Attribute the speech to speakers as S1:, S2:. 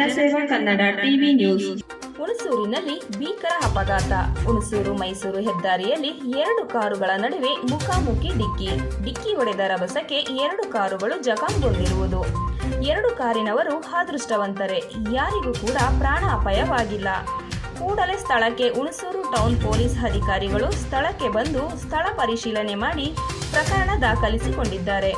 S1: ಜನಸೇವಾ Kannada TV news.
S2: ಹುಣಸೂರಿನಲ್ಲಿ ಭೀಕರ ಅಪಘಾತ. ಹುಣಸೂರು ಮೈಸೂರು ಹೆದ್ದಾರಿಯಲ್ಲಿ 2 ಕಾರುಗಳ ನಡುವೆ ಮುಖಾಮುಖಿ ಡಿಕ್ಕಿ ಹೊಡೆದ ರಭಸಕ್ಕೆ 2 ಕಾರುಗಳು ಜಖಂಗೊಂಡಿರುವುದು. 2 ಕಾರಿನವರು ಅದೃಷ್ಟವಂತರೇ, ಯಾರಿಗೂ ಕೂಡ ಪ್ರಾಣ ಅಪಾಯವಾಗಿಲ್ಲ. ಕೂಡಲೇ ಸ್ಥಳಕ್ಕೆ ಹುಣಸೂರು ಟೌನ್ ಪೊಲೀಸ್ ಅಧಿಕಾರಿಗಳು ಸ್ಥಳಕ್ಕೆ ಬಂದು ಸ್ಥಳ ಪರಿಶೀಲನೆ ಮಾಡಿ ಪ್ರಕರಣ ದಾಖಲಿಸಿಕೊಂಡಿದ್ದಾರೆ.